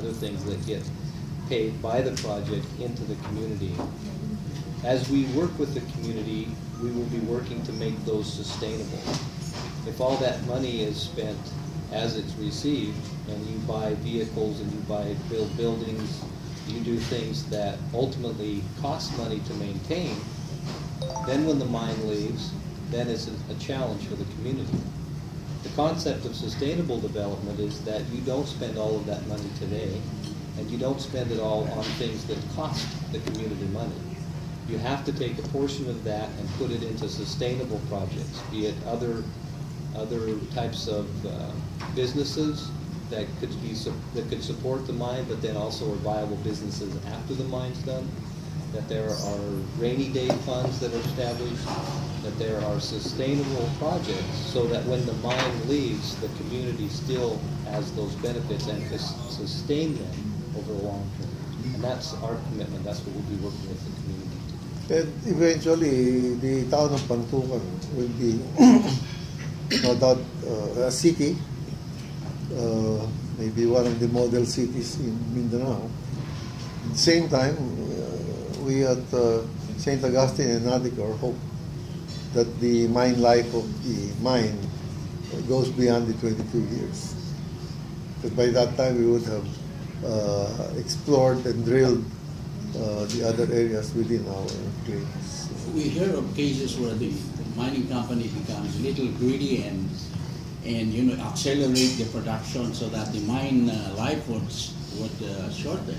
other things that get paid by the project into the community. As we work with the community, we will be working to make those sustainable. If all that money is spent as it's received, and you buy vehicles and you build buildings, you do things that ultimately cost money to maintain, then when the mine leaves, then it's a challenge for the community. The concept of sustainable development is that you don't spend all of that money today, and you don't spend it all on things that cost the community money. You have to take a portion of that and put it into sustainable projects, be it other types of businesses that could support the mine, but then also are viable businesses after the mine's done. That there are rainy day funds that are established, that there are sustainable projects, so that when the mine leaves, the community still has those benefits and can sustain them over the long term. And that's our commitment. That's what we'll be working with the community to do. And eventually, the town of Pantukan will be no doubt a city, maybe one of the model cities in Mindanao. At the same time, we at St. Augustine and Nadecor hope that the mine life of the mine goes beyond the 22 years. That by that time we would have explored and drilled the other areas within our claims. We hear of cases where the mining company becomes a little greedy and accelerate the production so that the mine life would shorten.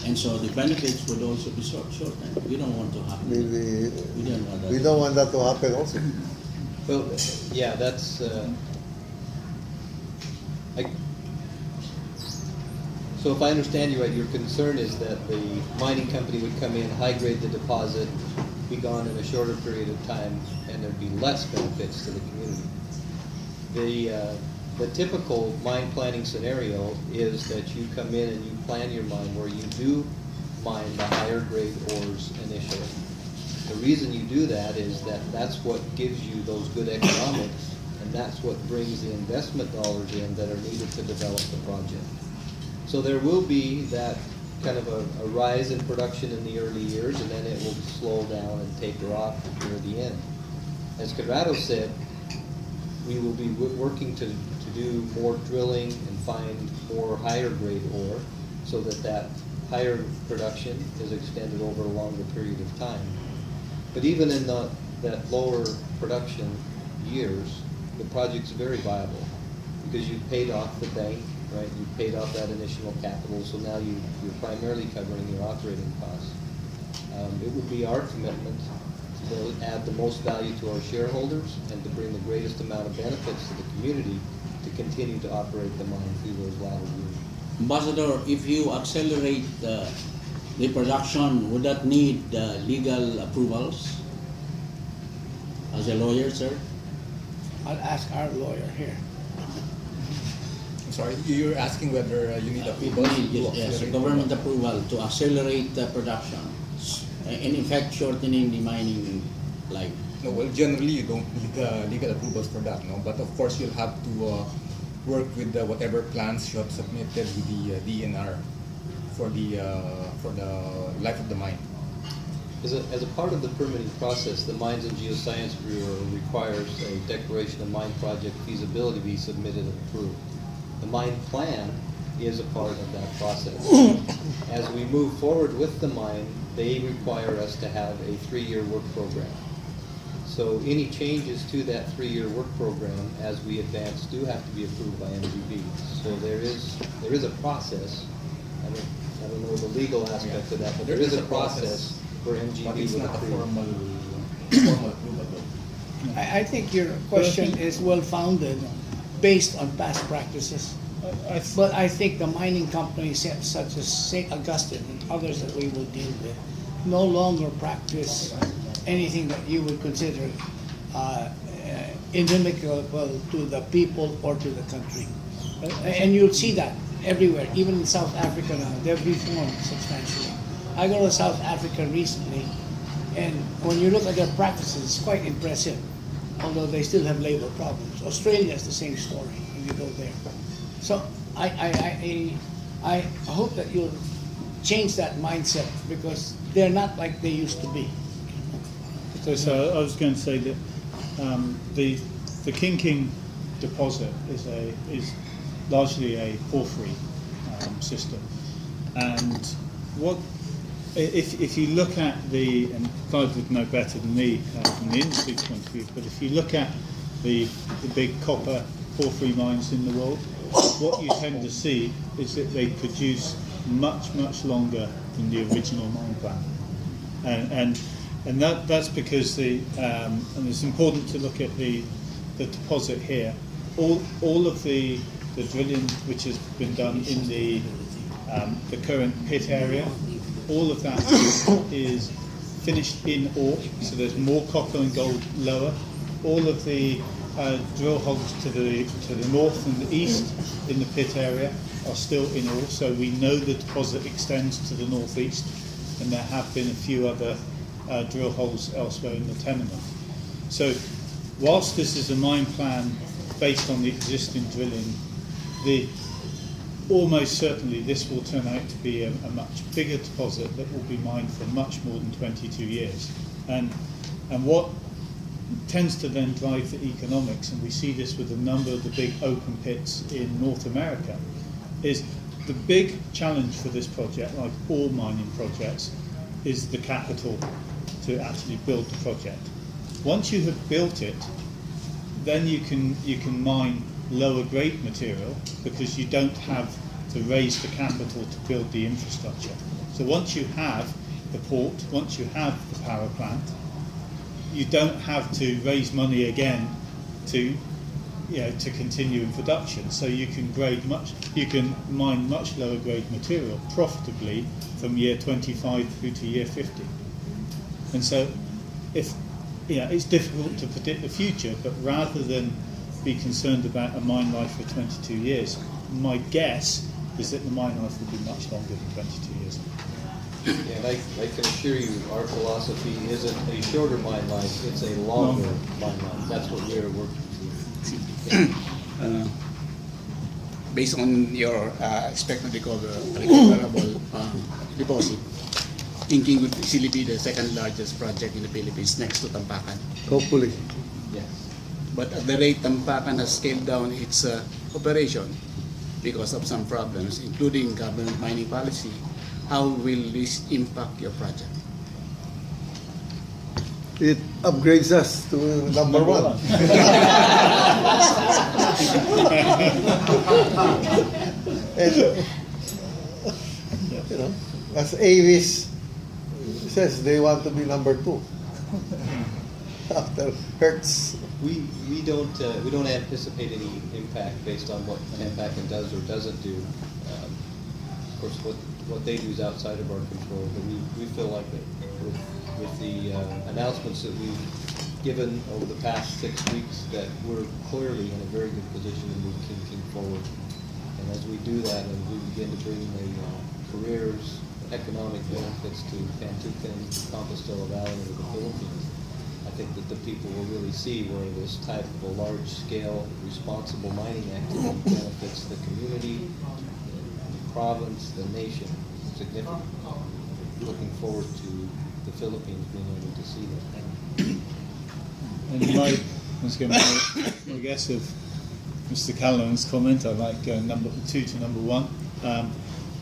And so the benefits would also be shortened. We don't want to happen. We don't want that to happen also. Well, yeah, that's. So if I understand you right, your concern is that the mining company would come in, high grade the deposit, be gone in a shorter period of time, and there'd be less benefits to the community. The typical mine planning scenario is that you come in and you plan your mine where you do mine the higher grade ores initially. The reason you do that is that that's what gives you those good economics, and that's what brings the investment dollars in that are needed to develop the project. So there will be that kind of a rise in production in the early years, and then it will slow down and taper off near the end. As Corrado said, we will be working to do more drilling and find more higher grade ore so that higher production is extended over a longer period of time. But even in that lower production years, the project's very viable because you've paid off the bank, right? You've paid off that initial capital, so now you're primarily covering your operating costs. It would be our commitment to add the most value to our shareholders and to bring the greatest amount of benefits to the community to continue to operate the mine through those latter years. Ambassador, if you accelerate the production, would that need legal approvals? As a lawyer, sir? I'll ask our lawyer here. I'm sorry, you're asking whether you need approval? Yes, government approval to accelerate the production and in fact shortening the mining life. No, well, generally you don't need legal approvals for that, no. But of course, you'll have to work with whatever plans you have submitted with the DNR for the life of the mine. As a part of the permitting process, the Mines and Geoscience Bureau requires a declaration of mine project feasibility be submitted and approved. The mine plan is a part of that process. As we move forward with the mine, they require us to have a 3-year work program. So any changes to that 3-year work program as we advance do have to be approved by MGB. So there is a process. I don't know the legal aspect of that, but there is a process for MGB but it's would not a approve. formal approval though. I think your question is well-founded based on past practices. But I think the mining companies such as St. Augustine and others that we will deal with no longer practice anything that you would consider inimical to the people or to the country. And you'll see that everywhere, even in South Africa now. They've reformed substantially. I go to South Africa recently, and when you look at their practices, it's quite impressive, although they still have labor problems. Australia is the same story when you go there. So I hope that you'll change that mindset because they're not like they used to be. So I was going to say that the King deposit is largely a porphyry system, and what if you look at and Clive would know better than me from the industry point of view, but if you look at the big copper porphyry mines in the world, what you tend to see is that they produce much longer than the original mine plan, and that's because and it's important to look at the deposit here. All of the drilling which has been done in the current pit area, all of that is finished in ore, so there's more copper and gold lower. All of the drill holes to the north and the east in the pit area are still in ore, so we know the deposit extends to the northeast, and there have been a few other drill holes elsewhere in the tenement. So whilst this is a mine plan based on the existing drilling, almost certainly this will turn out to be a much bigger deposit that will be mined for much more than 22 years. And what tends to then drive the economics, and we see this with a number of the big open pits in North America, is the big challenge for this project, like all mining projects, is the capital to actually build the project. Once you have built it, then you can mine lower grade material because you don't have to raise the capital to build the infrastructure. So once you have the port, once you have the power plant, you don't have to raise money again to continue in production. So you can mine much lower grade material profitably from year 25 through to year 50. And so it's difficult to predict the future, but rather than be concerned about a mine life of 22 years, my guess is that the mine life will be much longer than 22 years. Yeah, and I can assure you, our philosophy isn't a shorter mine life, it's a longer mine life. That's what we're working to. Based on your expected recoverable deposit, thinking would easily be the second largest project in the Philippines next to Tampakan. Hopefully. Yes. But at the rate Tampakan has scaled down its operation because of some problems, including government mining policy, how will this impact your project? It upgrades us to number one. And, as Avis says, they want to be number two after Hertz. We don't anticipate any impact based on what Tampakan does or doesn't do. Of course, what they do is outside of our control, but we feel like that with the announcements that we've given over the past 6 weeks, that we're clearly in a very good position to move King forward. And as we do that, and we begin to bring the careers, economic benefits to Pantucan, to Compostela Valley, and to the Philippines, I think that the people will really see where this type of a large-scale, responsible mining activity benefits the community, the province, the nation significantly. Looking forward to the Philippines being able to see that. And my guess of Mr. Callaghan's comment, I like number 2 to number 1.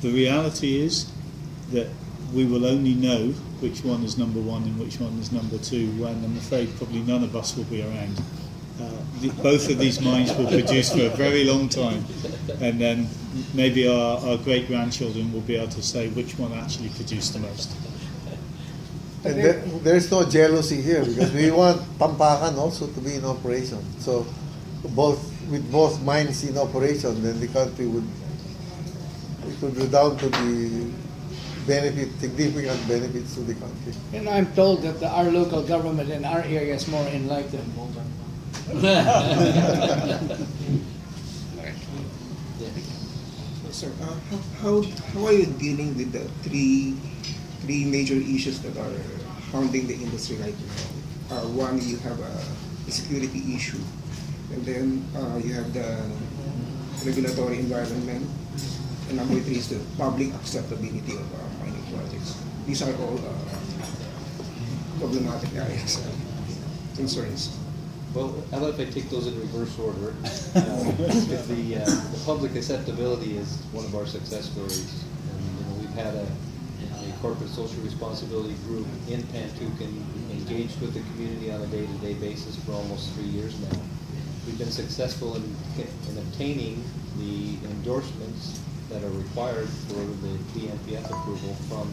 The reality is that we will only know which one is number 1 and which one is number 2 when, I'm afraid, probably none of us will be around. Both of these mines will produce for a very long time, and then maybe our great-grandchildren will be able to say which one actually produced the most. And there's no jealousy here because we want Tampakan also to be in operation. So with both mines in operation, then the country would redound to the significant benefits to the country. And I'm told that our local government in our area is more enlightened. Sir, how are you dealing with the three major issues that are haunting the industry right now? One, you have a security issue, and then you have the regulatory environment, And number three is the public acceptability of mining projects. These are all problematic areas, concerns. Well, how about if I take those in reverse order? If the public acceptability is one of our success stories. And, we've had a corporate social responsibility group in Pantucan engaged with the community on a day-to-day basis for almost 3 years now. We've been successful in obtaining the endorsements that are required for the BNPF approval from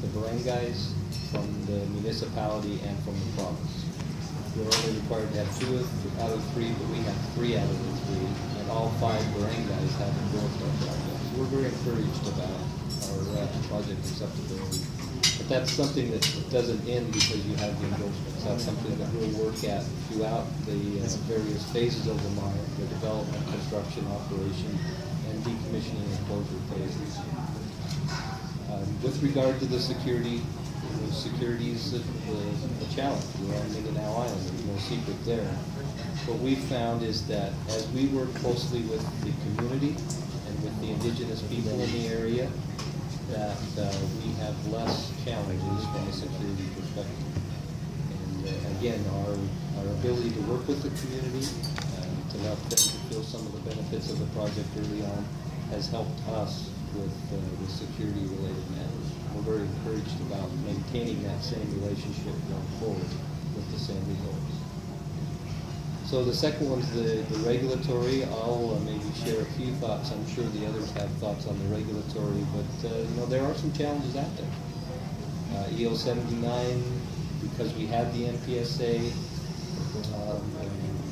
the barangays, from the municipality, and from the province. We're only required to have 2 out of 3, but we have 3 out of the 3, and all 5 barangays have endorsed our project. So we're very encouraged about our project acceptability. But that's something that doesn't end because you have the endorsements. That's something that we'll work at throughout the various phases of the mine, the development, construction, operation, and decommissioning and closure phases. With regard to the security, security is a challenge. We're on Mindanao Island, there's no secret there. What we've found is that as we work closely with the community and with the indigenous people in the area, that we have less challenges from a security perspective. And again, our ability to work with the community, to help them to feel some of the benefits of the project early on, has helped us with security-related matters. We're very encouraged about maintaining that same relationship going forward with the same results. So the second one's the regulatory. I'll maybe share a few thoughts. I'm sure the others have thoughts on the regulatory, but there are some challenges out there. EO 79, because we had the MPSA,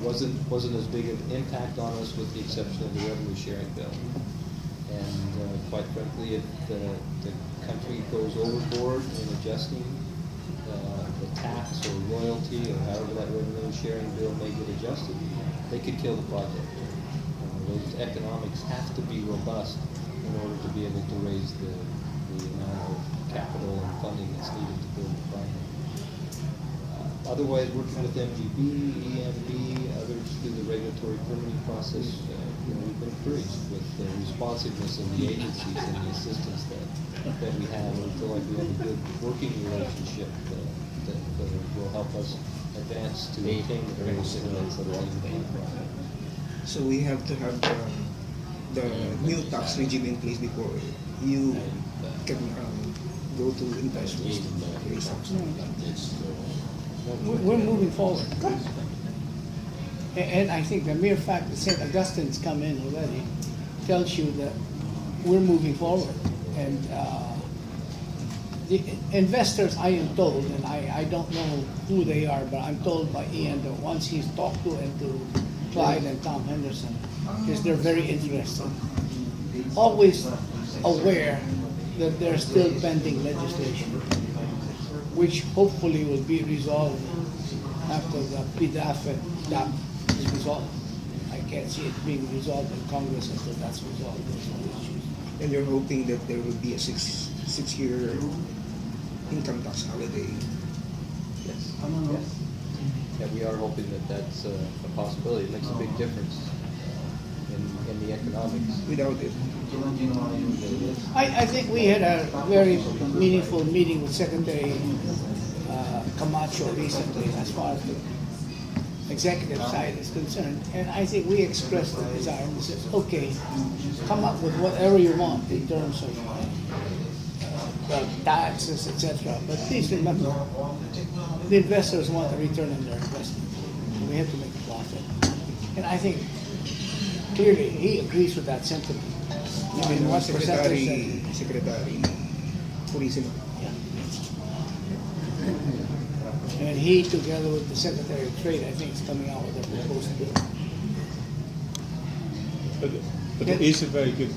wasn't as big of an impact on us with the exception of the revenue sharing bill. And quite frankly, if the country goes overboard in adjusting the tax or royalty or however that revenue sharing bill may get adjusted, they could kill the project. Those economics have to be robust in order to be able to raise the amount of capital and funding that's needed to build the project. Otherwise, working with MGB, EMB, others through the regulatory permitting process, we've been encouraged with the responsiveness of the agencies and the assistance that we have. We feel like we have a good working relationship that will help us advance to attain the various elements that are in the project. So we have to have the new tax regime in place before you can go to investors to raise tax. We're moving forward. And I think the mere fact that St. Augustine's come in already tells you that we're moving forward. And the investors, I am told, and I don't know who they are, but I'm told by Ian that once he's talked to and to Clyde and Tom Henderson, is they're very interested. Always aware that there's still pending legislation, which hopefully will be resolved after the PDAF and DAP is resolved. I can't see it being resolved in Congress until that's resolved. And you're hoping that there will be a six-year income tax holiday. Yes. Yes. Yeah, we are hoping that that's a possibility. It makes a big difference in the economics. Without it, I think we had a very meaningful meeting with Secretary Camacho recently as far as the executive side is concerned, and I think we expressed the desire and said, okay, come up with whatever you want in terms of taxes, etc. But please remember, the investors want a return on their investment. We have to make a profit. And I think clearly he agrees with that sentiment. I mean, what Secretary Purisima. Yeah. And he, together with the Secretary of Trade, I think is coming out with a proposed bill. But it is a very good